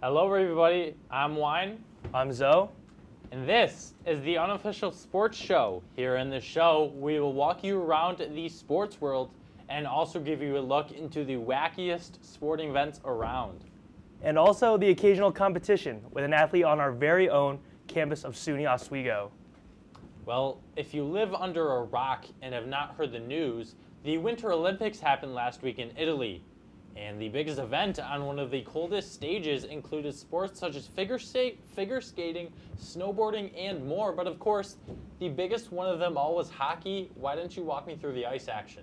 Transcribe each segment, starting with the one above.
Hello everybody, I'm Wine. I'm Zoe. And this is the Unofficial Sports Show. Here in the show, we will walk you around the sports world and also give you a look into the wackiest sporting events around. And also the occasional competition with an athlete on our very own campus of SUNY Oswego. Well, if you live under a rock and have not heard the news, the Winter Olympics happened last week in Italy. And the biggest event on one of the coldest stages included sports such as figure skating, snowboarding, and more. But of course, the biggest one of them all was hockey. Why don't you walk me through the ice action?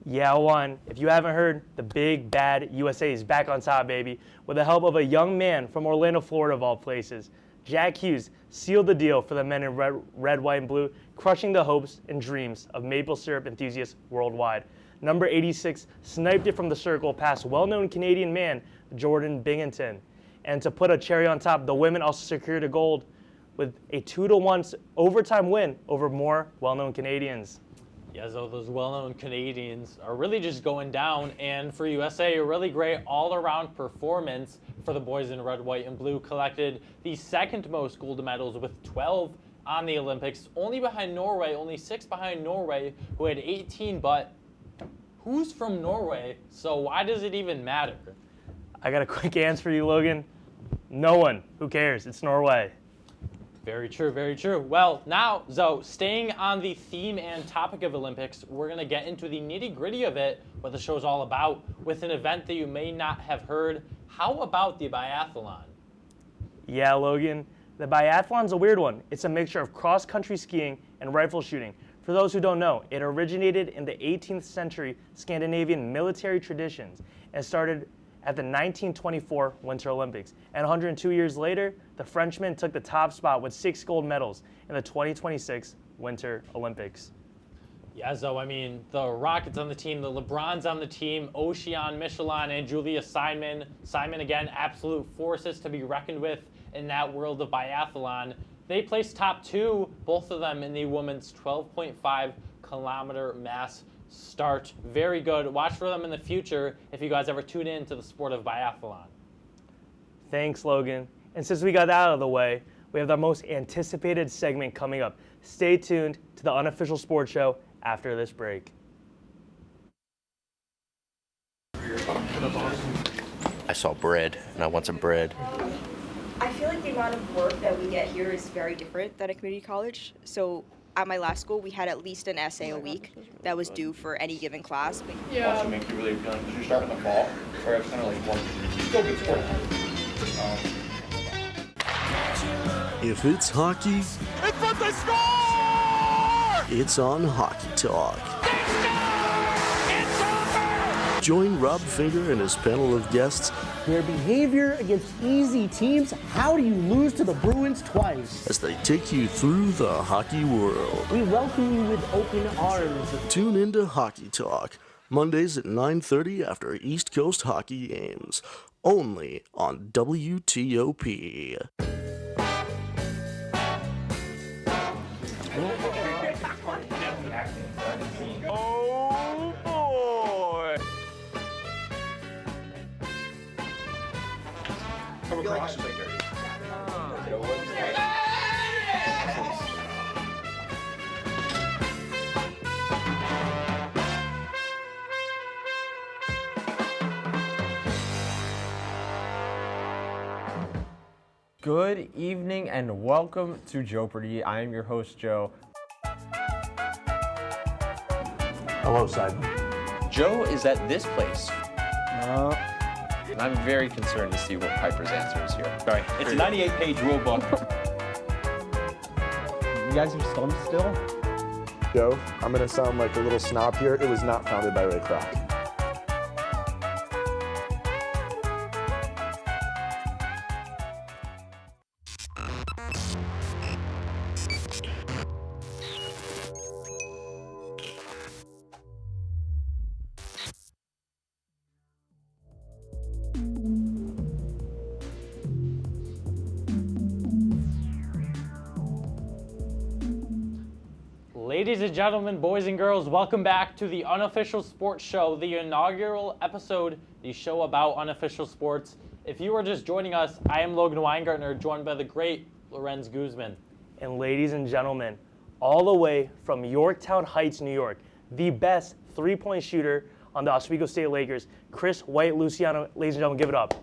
Yeah, Juan, if you haven't heard, the big bad USA is back on top, baby, with the help of a young man from Orlando, Florida, of all places. Jack Hughes sealed the deal for the men in red, white, and blue, crushing the hopes and dreams of maple syrup enthusiasts worldwide. Number 86 sniped it from the circle past well-known Canadian man Jordan Binghamton. And to put a cherry on top, the women also secured a gold with a 2-1 overtime win over more well-known Canadians. Yeah, so those well-known Canadians are really just going down, and for USA, a really great all-around performance for the boys in red, white, and blue. Collected the second most gold medals with 12 on the Olympics, only behind Norway, only 6 behind Norway, who had 18, but who's from Norway, so why does it even matter? I got a quick answer for you, Logan. No one. Who cares? It's Norway. Very true, very true. Well, now, Zoe, staying on the theme and topic of Olympics, we're going to get into the nitty-gritty of it, what the show's all about, with an event that you may not have heard. How about the biathlon? Yeah, Logan. The biathlon's a weird one. It's a mixture of cross-country skiing and rifle shooting. For those who don't know, it originated in the 18th century Scandinavian military traditions and started at the 1924 Winter Olympics. And 102 years later, the Frenchmen took the top spot with 6 gold medals in the 2026 Winter Olympics. Yeah, so I mean, the Rockets on the team, the LeBrons on the team, Ocean, Michelin, and Julia Simon. Simon, again, absolute forces to be reckoned with in that world of biathlon. They placed top 2, both of them in the women's 12.5 kilometer mass start. Very good. Watch for them in the future if you guys ever tune in to the sport of biathlon. Thanks, Logan. And since we got that out of the way, we have the most anticipated segment coming up. Stay tuned to the Unofficial Sports Show after this break. I saw bread, and I want some bread. I feel like the amount of work that we get here is very different than a community college. So at my last school, we had at least an essay a week that was due for any given class. Yeah. Also make you really done because you start in the fall, where it's kind of like one still good sport. If it's hockey, it's what they score! It's on Hockey Talk. It's over! Join Rob Finger and his panel of guests. Their behavior against easy teams. How do you lose to the Bruins twice? As they take you through the hockey world. We welcome you with open arms. Tune into Hockey Talk, Mondays at 9:30 after East Coast hockey games. Only on WTOP. Oh boy! Come across and take care. Good evening and welcome to Jeopardy. I am your host, Joe. Hello, Simon. Joe is at this place. And I'm very concerned to see what Piper's answer is here. Sorry, it's a 98-page rule book. You guys are stumped still? Joe, I'm going to sound like a little snob here. It was not founded by Ray Kroc. Ladies and gentlemen, boys and girls, welcome back to the Unofficial Sports Show, the inaugural episode, the show about unofficial sports. If you are just joining us, I am Logan Weingartner, joined by the great Lorenz Guzman. And ladies and gentlemen, all the way from Yorktown Heights, New York, the best three-point shooter on the Oswego State Lakers, Chris White-Luciano. Ladies and gentlemen, give it up.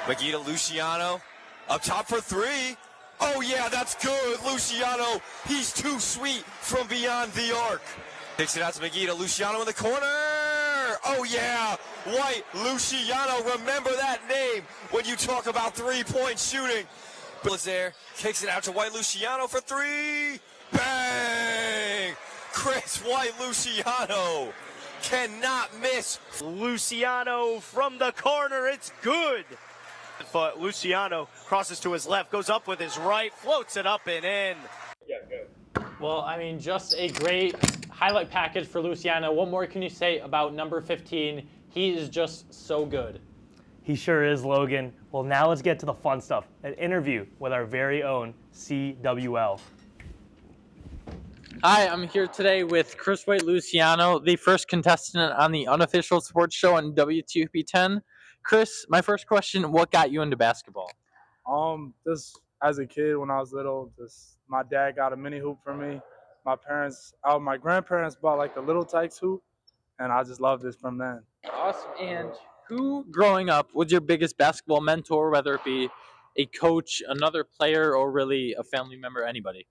McGee to Luciano. Up top for three. Oh, yeah, that's good. Luciano, he's too sweet from beyond the arc. Takes it out to McGee to Luciano in the corner. Oh, yeah, White Luciano. Remember that name when you talk about three-point shooting. Bill's there. Kicks it out to White Luciano for three. Bang! Chris White Luciano cannot miss. Luciano from the corner. It's good. But Luciano crosses to his left, goes up with his right, floats it up and in. Yeah, good. Well, I mean, just a great highlight package for Luciano. What more can you say about number 15? He is just so good. He sure is, Logan. Well, now let's get to the fun stuff. An interview with our very own CWL. Hi, I'm here today with Chris White-Luciano, the first contestant on the Unofficial Sports Show on WTOP10. Chris, my first question, what got you into basketball? Just as a kid when I was little, just my dad got a mini hoop for me. My grandparents bought like a little Tykes hoop, and I just loved it from then. Awesome. And who, growing up, was your biggest basketball mentor, whether it be a coach, another player, or really a family member, anybody?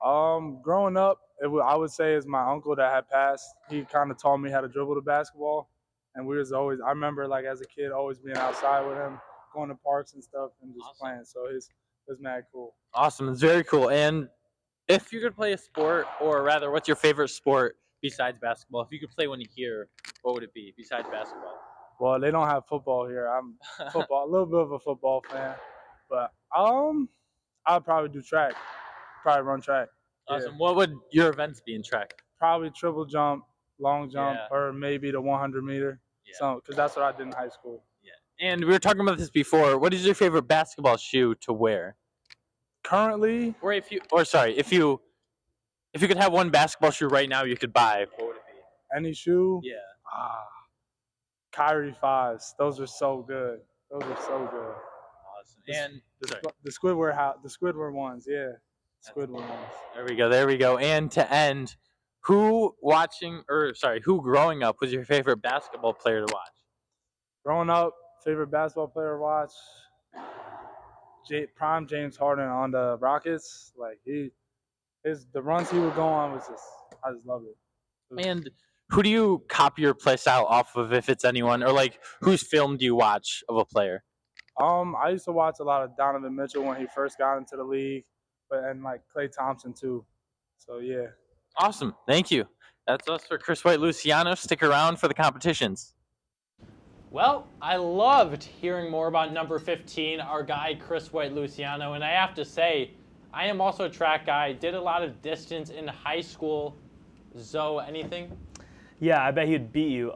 Growing up, I would say it's my uncle that had passed. He kind of taught me how to dribble the basketball. And I remember like as a kid always being outside with him, going to parks and stuff and just playing. So it was mad cool. Awesome. It's very cool. And if you could play a sport, or rather, what's your favorite sport besides basketball? If you could play one here, what would it be besides basketball? Well, they don't have football here. I'm a little bit of a football fan. But I'd probably do track. Probably run track. Awesome. Yeah. What would your events be in track? Probably triple jump, long jump, or maybe the 100 meter. Yeah. So, because that's what I did in high school. Yeah. And we were talking about this before. What is your favorite basketball shoe to wear? Currently, Or if you could have one basketball shoe right now you could buy, what would it be? any shoe. Yeah. Kyrie 5s. Those are so good. Awesome. And The Squidward ones. Yeah. Squidward ones. There we go. And to end, who growing up was your favorite basketball player to watch? Growing up, favorite basketball player to watch, prime James Harden on the Rockets. Like the runs he would go on I just loved it. And who do you copy your play style off of, if it's anyone, or like whose film do you watch of a player? I used to watch a lot of Donovan Mitchell when he first got into the league, and like Klay Thompson too. So yeah. Awesome. Thank you. That's us for Chris White-Luciano. Stick around for the competitions. Well, I loved hearing more about number 15, our guy Chris White-Luciano, and I have to say, I am also a track guy. Did a lot of distance in high school. Zoe, anything? Yeah, I bet he'd beat you.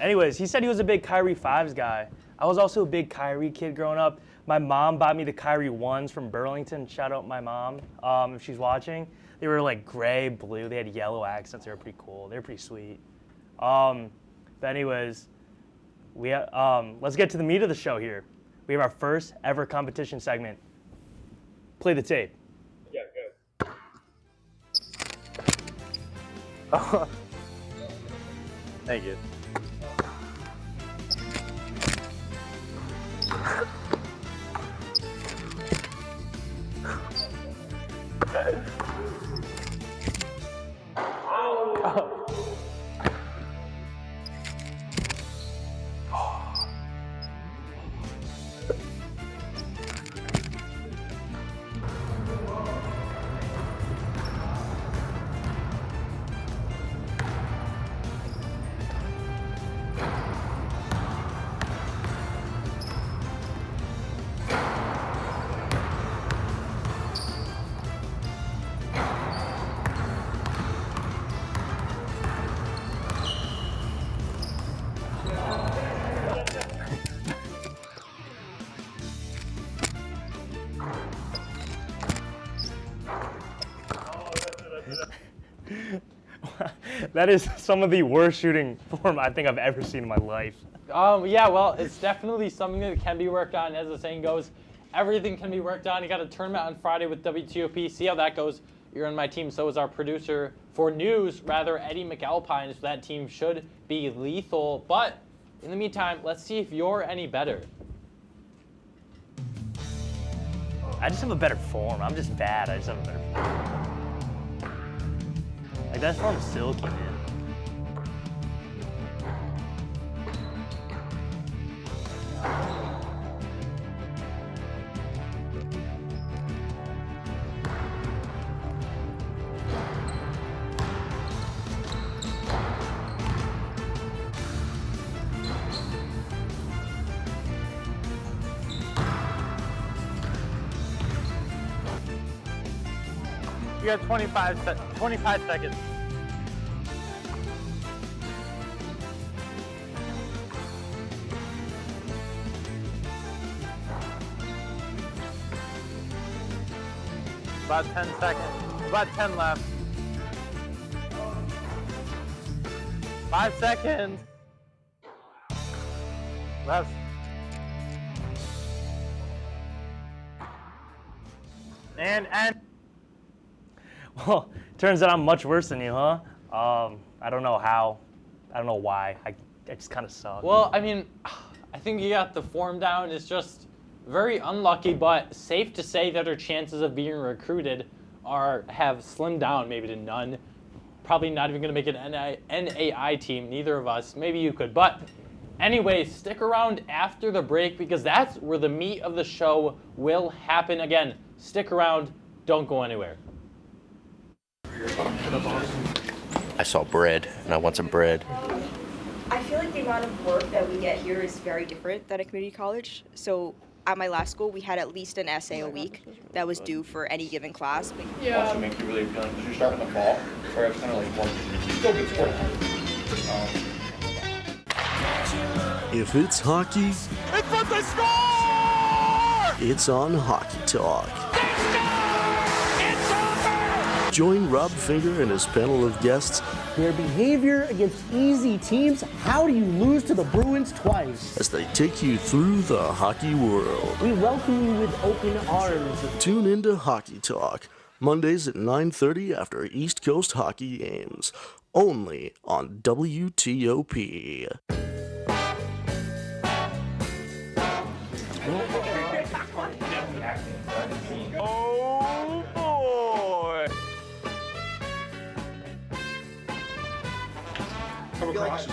Anyways, he said he was a big Kyrie 5s guy. I was also a big Kyrie kid growing up. My mom bought me the Kyrie 1s from Burlington. Shout out my mom if she's watching. They were like gray, blue. They had yellow accents. They were pretty cool. They were pretty sweet. But anyways, let's get to the meat of the show here. We have our first ever competition segment. Play the tape. Yeah, good. Thank you. That is some of the worst shooting form I think I've ever seen in my life. Yeah, well, it's definitely something that can be worked on. As the saying goes, everything can be worked on. You got a tournament on Friday with WTOP. See how that goes. You're on my team. So is our producer for news, Eddie McAlpine. So that team should be lethal. But in the meantime, let's see if you're any better. I just have a better form. I'm just bad. I just have a better form. Like, that form's silky, man. You got 25 seconds. About 10 seconds. About 10 left. 5 seconds. Left. And Well, turns out I'm much worse than you, huh? I don't know how. I don't know why. I just kind of suck. Well, I mean, I think you got the form down. It's just very unlucky, but safe to say that our chances of being recruited have slimmed down maybe to none. Probably not even going to make an NAI team, neither of us. Maybe you could. But anyway, stick around after the break because that's where the meat of the show will happen. Again, stick around. Don't go anywhere. I saw bread, and I want some bread. I feel like the amount of work that we get here is very different than a community college. So at my last school, we had at least an essay a week that was due for any given class. Yeah. Also make you really appealing because you start in the fall, where it's kind of like one still good sport. If it's hockey, It's what they score! it's on Hockey Talk. Join Rob Finger and his panel of guests. Their behavior against easy teams. How do you lose to the Bruins twice? As they take you through the hockey world. We welcome you with open arms. Tune into Hockey Talk, Mondays at 9:30 after East Coast hockey games. Only on WTOP. Oh boy! Come across.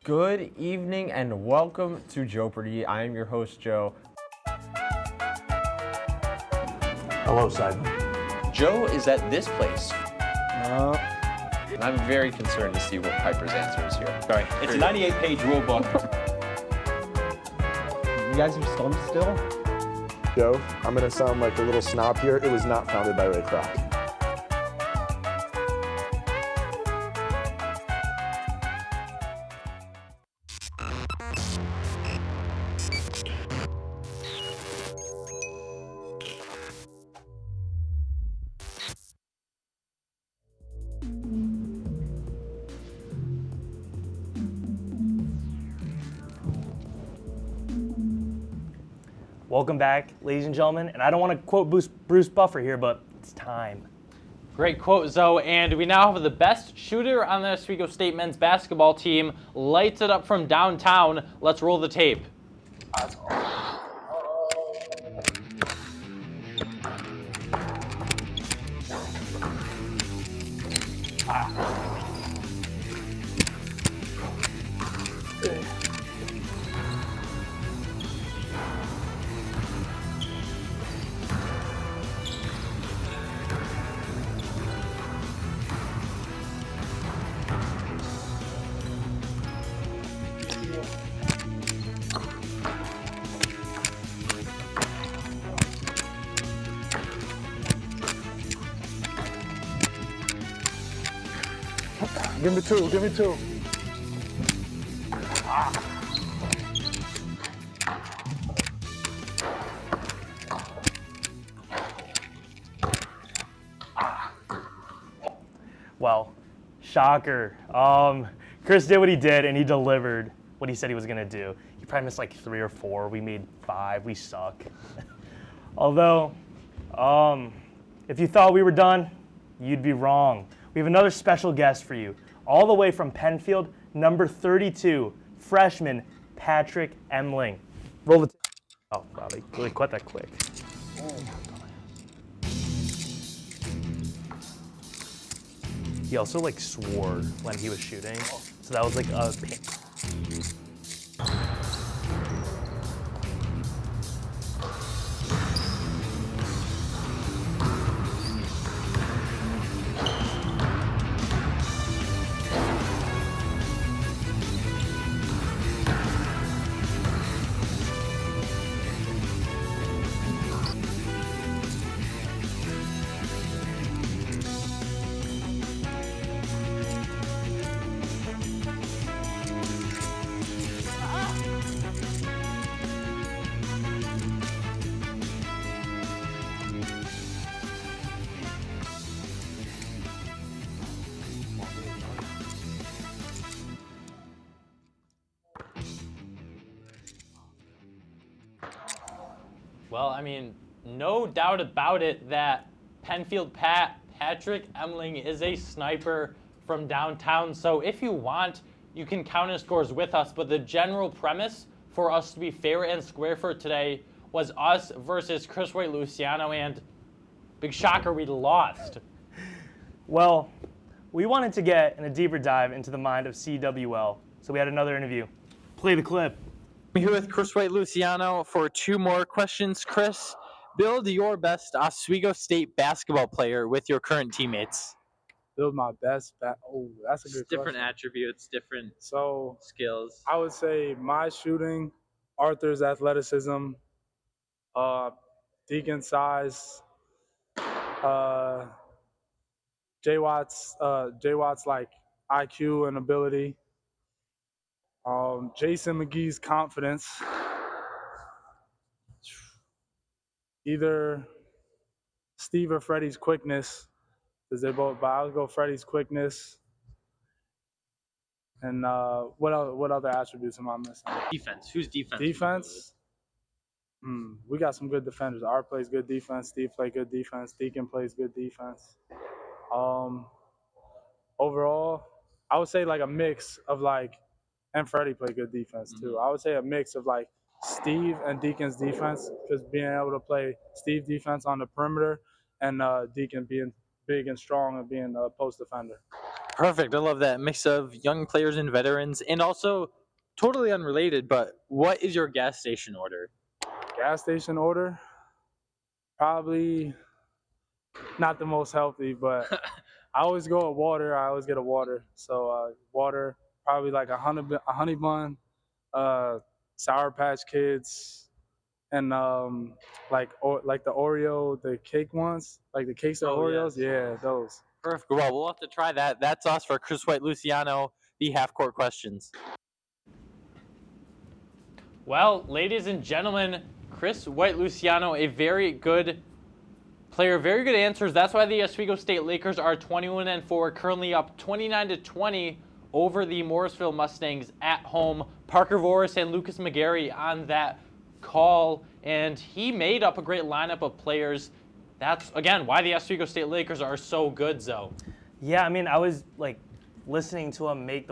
Good evening and welcome to Jeopardy! I am your host, Joe. Hello, Simon. Joe is at this place. And I'm very concerned to see what Piper's answer is here. Sorry, it's a 98-page rule book. You guys are stumped still? Joe, I'm going to sound like a little snob here. It was not founded by Ray Kroc. Welcome back, ladies and gentlemen. And I don't want to quote Bruce Buffer here, but it's time. Great quote, Zoe. And we now have the best shooter on the Oswego State men's basketball team. Lights it up from downtown. Let's roll the tape. Give me two, give me two. Well, shocker. Chris did what he did, and he delivered what he said he was going to do. He probably missed like 3 or 4. We made 5. We suck. Although, if you thought we were done, you'd be wrong. We have another special guest for you. All the way from Penfield, number 32, freshman Patrick Emling. Roll the oh, wow, they really quit that quick. He also like swore when he was shooting, so that was like a pain. Well, I mean, no doubt about it that Penfield Patrick Emling is a sniper from downtown. So if you want, you can count his scores with us. But the general premise for us to be fair and square for today was us versus Chris White Luciano, and big shocker, we lost. Well, we wanted to get in a deeper dive into the mind of CWL, so we had another interview. Play the clip. I'm here with Chris White Luciano for 2 more questions. Chris, build your best Oswego State basketball player with your current teammates. Build my best. Oh, that's a good Different question. attributes, different So skills. I would say my shooting, Arthur's athleticism, Deacon's size, J Watt's like IQ and ability, Jason McGee's confidence, either Steve or Freddie's quickness, because they're both. But I'll go Freddie's quickness. And what other attributes am I missing? Defense. Who's defense? Defense. We got some good defenders. Art plays good defense. Steve plays good defense. Deacon plays good defense. Overall, I would say like a mix of like, and Freddie played good defense too. I would say a mix of like Steve and Deacon's defense, because being able to play Steve defense on the perimeter and Deacon being big and strong and being a post defender. Perfect. I love that mix of young players and veterans. And also, totally unrelated, but what is your gas station order? Gas station order? Probably not the most healthy, but I always go with water. I always get a water. So water, probably like a honey bun, Sour Patch Kids, and like the Oreo, the cake ones, like the cakes of Oreos. Yes. Yeah, those. Perfect. Well, we'll have to try that. That's us for Chris White Luciano, the half-court questions. Well, ladies and gentlemen, Chris White Luciano, a very good player, very good answers. That's why the Oswego State Lakers are 21-4, currently up 29-20 over the Morrisville Mustangs at home. Parker Voris and Lucas McGarry on that call, and he made up a great lineup of players. That's, again, why the Oswego State Lakers are so good, Zoe. Yeah, I mean, I was like listening to him make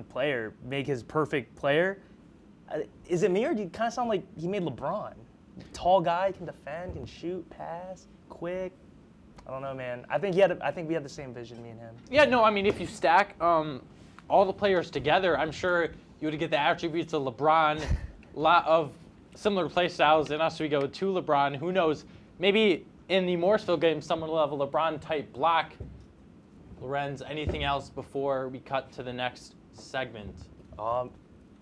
his perfect player. Is it me, or do you kind of sound like he made LeBron? Tall guy, can defend, can shoot, pass, quick. I don't know, man. I think we had the same vision, me and him. Yeah, no, I mean, if you stack all the players together, I'm sure you would get the attributes of LeBron. A lot of similar play styles in Oswego to LeBron. Who knows? Maybe in the Morrisville game, someone will have a LeBron-type block. Lorenz, anything else before we cut to the next segment?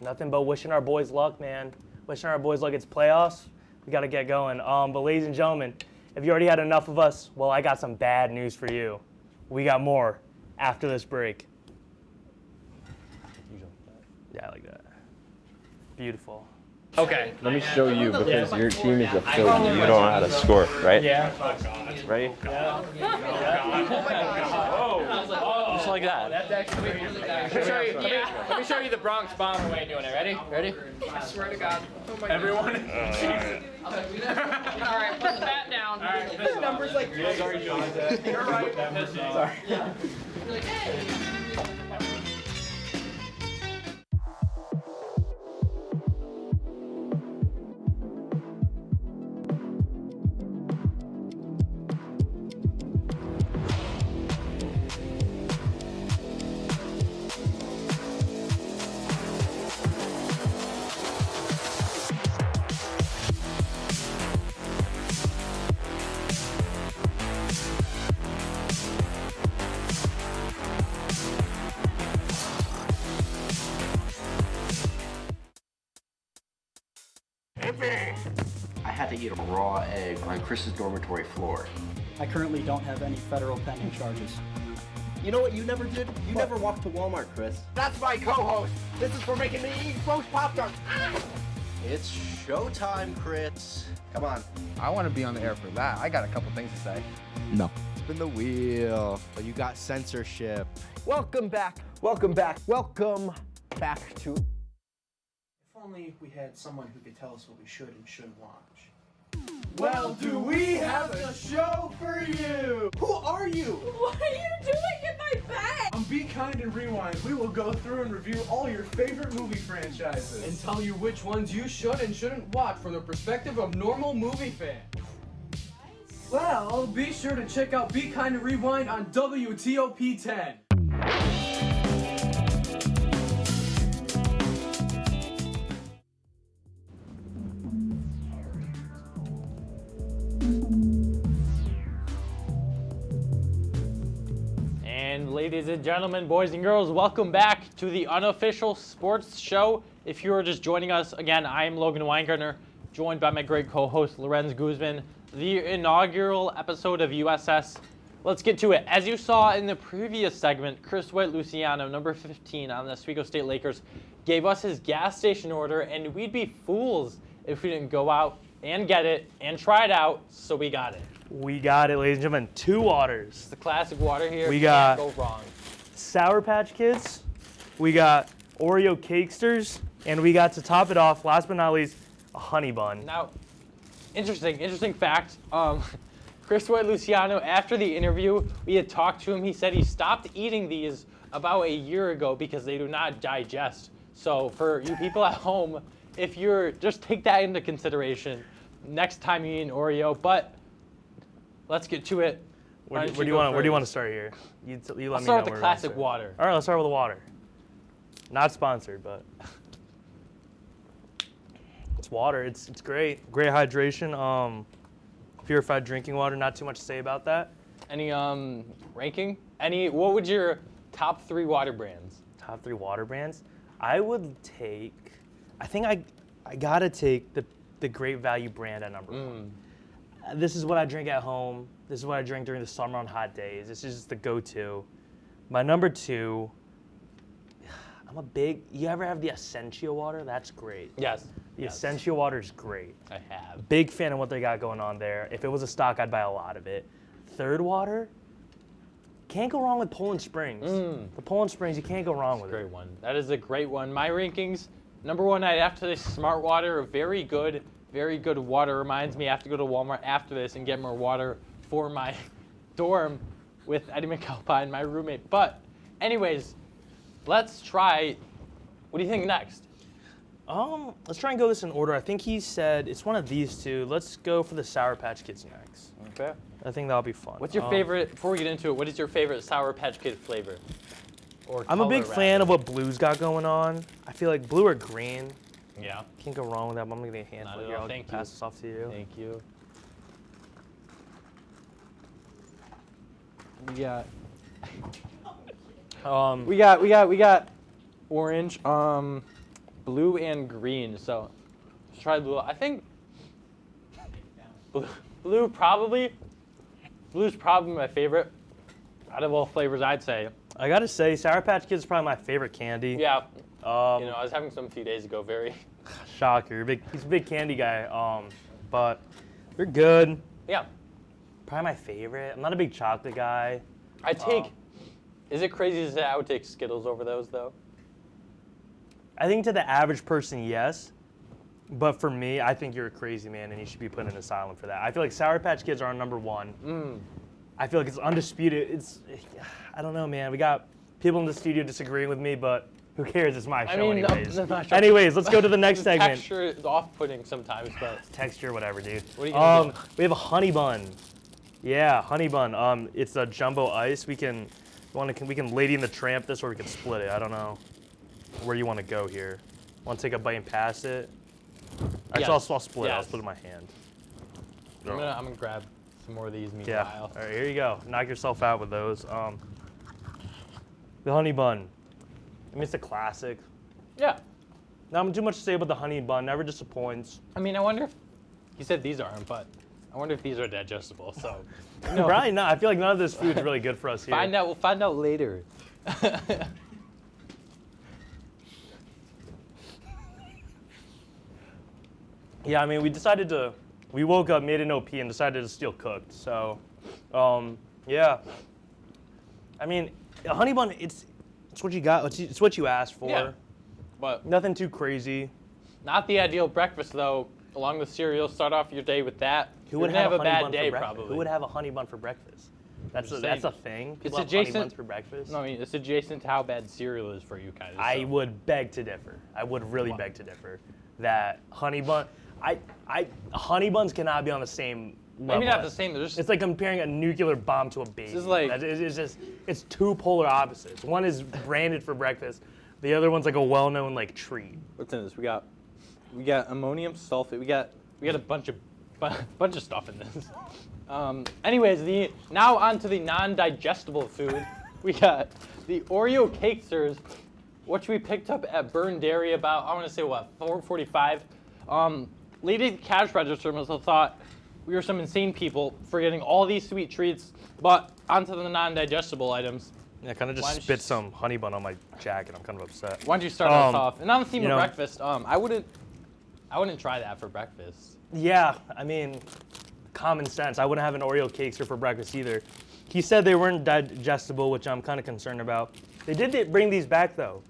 Nothing but wishing our boys luck, man. Wishing our boys luck. It's playoffs. We got to get going. But ladies and gentlemen, if you already had enough of us, well, I got some bad news for you. We got more after this break. Yeah, I like that. Beautiful. Okay. Let me show you, because your team is affiliated. You don't know how to score, right? Yeah. Ready? So just like that. That's actually let me show you the Bronx Bomber way of doing it. Ready? Ready? I swear to God. Oh my Everyone. God. All right, put the bat down. All right, this number's like You're right. Sorry. Yeah. You're like, hey. I had to eat a raw egg on Chris's dormitory floor. I currently don't have any federal pending charges. You know what you never did? You never walked to Walmart, Chris. That's my co-host. This is for making me eat roast Pop-Tarts. It's showtime, Chris. Come on. I want to be on the air for that. I got a couple things to say. No. Spin the wheel. But you got censorship. Welcome back. Welcome back. Welcome back to... If only we had someone who could tell us what we should and shouldn't watch. Well, do we have a show for you? Who are you? What are you doing in my bag? On Be Kind and Rewind, we will go through and review all your favorite movie franchises and tell you which ones you should and shouldn't watch from the perspective of normal movie fans. Well, be sure to check out Be Kind and Rewind on WTOP 10. And ladies and gentlemen, boys and girls, welcome back to the Unofficial Sports Show. If you are just joining us, again, I am Logan Weingartner, joined by my great co-host, Lorenz Guzman, the inaugural episode of USS. Let's get to it. As you saw in the previous segment, Chris White-Luciano, number 15 on the Oswego State Lakers, gave us his gas station order, and we'd be fools if we didn't go out and get it and try it out, so we got it. We got it, ladies and gentlemen. 2 waters. It's the classic water here. We got Can't go wrong. Sour Patch Kids. We got Oreo Cakesters. And we got, to top it off, last but not least, a honey bun. Now, interesting fact. Chris White-Luciano, after the interview, we had talked to him. He said he stopped eating these about a year ago because they do not digest. So for you people at home, if you're, just take that into consideration next time you eat an Oreo. But let's get to it. Where do you want to start here? You let me know. Let's start with where the we classic want water. All right, let's start with the water. Not sponsored, but it's water. It's great. Great hydration. Purified drinking water. Not too much to say about that. Any ranking? What would your top 3 water brands? Top 3 water brands? I would take. I think I gotta take the Great Value brand at number 1. This is what I drink at home. This is what I drink during the summer on hot days. This is just the go-to. My number 2, you ever have the Essentia water? That's great. Yes. The Essentia water is great. I have. Big fan of what they got going on there. If it was a stock, I'd buy a lot of it. Third water, can't go wrong with Poland Springs. The Poland Springs, you can't go wrong with it. Great one. That is a great one. My rankings, number 1, I'd have to say Smart Water. Very good water. Reminds me I have to go to Walmart after this and get more water for my dorm with Eddie McAlpine, my roommate. But anyways, let's try. What do you think next? Let's try and go this in order. I think he said it's one of these 2. Let's go for the Sour Patch Kids next. Okay. I think that'll be fun. What's your favorite, before we get into it, what is your favorite Sour Patch Kid flavor? Or I'm a big color, fan rather? of what Blue's got going on. I feel like blue or green. Yeah. Can't go wrong with that. I'm going to get a handful here. I'll Thank pass you. this off to you. Thank you. We got orange, blue and green. So let's try blue. I think blue's probably my favorite out of all flavors, I'd say. I gotta say, Sour Patch Kids is probably my favorite candy. Yeah. I was having some a few days ago. Very shocker. He's a big candy guy. But they're good. Yeah. Probably my favorite. I'm not a big chocolate guy. I take Is it crazy to say I would take Skittles over those, though? I think to the average person, yes. But for me, I think you're a crazy man, and you should be put in an asylum for that. I feel like Sour Patch Kids are number one. I feel like it's undisputed. I don't know, man. We got people in the studio disagreeing with me, but who cares? It's my show anyways. Anyways, let's go to the next segment. Texture is off-putting sometimes, but... Texture, whatever, dude. What are you gonna do? We have a honey bun. Yeah, honey bun. It's a jumbo ice. We can Lady in the Tramp this, or we can split it. I don't know where you want to go here. Want to take a bite and pass it? Actually, I'll split it. I'll split it in my hand. I'm gonna grab some more of these meanwhile. Yeah. All right, here you go. Knock yourself out with those. The honey bun. I mean, it's a classic. Yeah. Not too much to say about the honey bun. Never disappoints. I mean, I wonder if you said these aren't, but I wonder if these are digestible. So probably not. I feel like none of this food is really good for us here. Find out. We'll find out later. Yeah, I mean, we woke up, made an OP, and decided to steal cooked. So, yeah. I mean, a honey bun, it's what you got. It's what you asked for. Yeah. But nothing too crazy. Not the ideal breakfast, though. Along with cereal, start off your day with that. Who would have a honey bad bun day, for probably? Who would have a honey bun for breakfast? That's a thing. People have honey buns for breakfast. No, I mean, it's adjacent to how bad cereal is for you guys. I would beg to differ. I would really beg to differ. That honey bun, honey buns cannot be on the same level. Maybe not the same. It's like comparing a nuclear bomb to a baby. This is like it's two polar opposites. One is branded for breakfast. The other one's like a well-known like treat. What's in this? We got ammonium sulfate. We got a bunch of stuff in this. Anyways, now on to the non-digestible food. We got the Oreo Cakesters, which we picked up at Burn Dairy about, I want to say, what, 4:45. Lady at the cash register must have thought we were some insane people for getting all these sweet treats, but onto the non-digestible items. Yeah, I kind of just spit some honey bun on my jacket. I'm kind of upset. Why don't you start us off? And on the theme of breakfast, I wouldn't try that for breakfast. Yeah, I mean, common sense. I wouldn't have an Oreo Cakester for breakfast either. He said they weren't digestible, which I'm kind of concerned about. They did bring these back, though.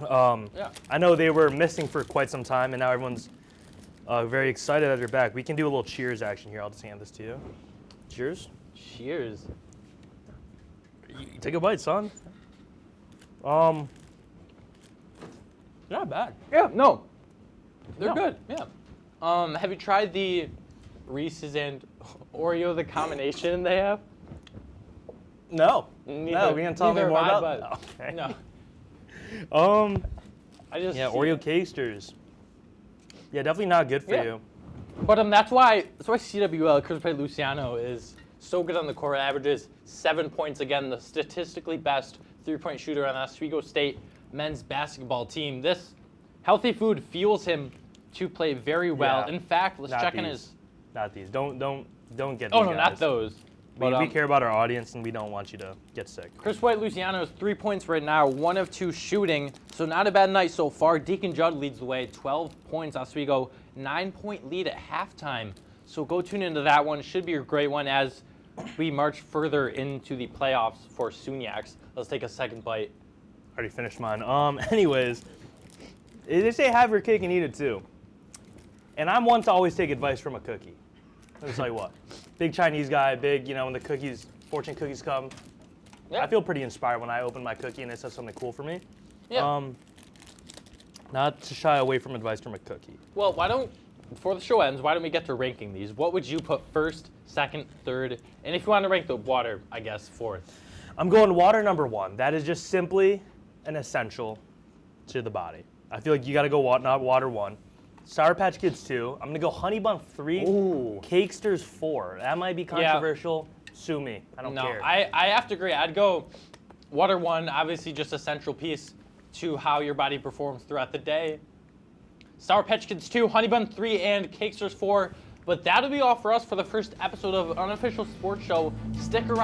Yeah. I know they were missing for quite some time, and now everyone's very excited that they're back. We can do a little cheers action here. I'll just hand this to you. Cheers. Cheers. Take a bite, son. Not bad. Yeah, no. They're good, yeah. Have you tried the Reese's and Oreo, the combination they have? No. Neither, no, we gonna tell me more about that? Okay. No. Oreo Cakesters. Yeah, definitely not good for you. But that's why CWL, Christopher Luciano, is so good on the court. Averages 7 points. Again, the statistically best three-point shooter on the Oswego State men's basketball team. This healthy food fuels him to play very well. Yeah. In fact, let's check in his. Not these. Don't get. Oh these no, guys. not those. We care about our audience, and we don't want you to get sick. Chris White Luciano has 3 points right now, 1 of 2 shooting, so not a bad night so far. Deacon Judd leads the way, 12 points. Oswego, 9-point lead at halftime. So go tune into that one. Should be a great one as we march further into the playoffs for Suniacs. Let's take a second bite. Already finished mine. Anyways, they say have your cake and eat it too. And I'm one to always take advice from a cookie. Let me tell you what. Big Chinese guy, when the fortune cookies come, yeah. I feel pretty inspired when I open my cookie and it says something cool for me. Yeah. Not to shy away from advice from a cookie. Well, before the show ends, why don't we get to ranking these? What would you put first, second, third, and if you want to rank the water, I guess, fourth? I'm going water number 1. That is just simply an essential to the body. I feel like you got to go water 1. Sour Patch Kids 2. I'm going to go Honey Bun 3. Ooh. Cakesters 4. That might be controversial. Yeah. Sue me. I don't care. I have to agree. I'd go water 1, obviously just a central piece to how your body performs throughout the day. Sour Patch Kids 2, Honey Bun 3, and Cakesters 4. But that'll be all for us for the first episode of Unofficial Sports Show. Stick around.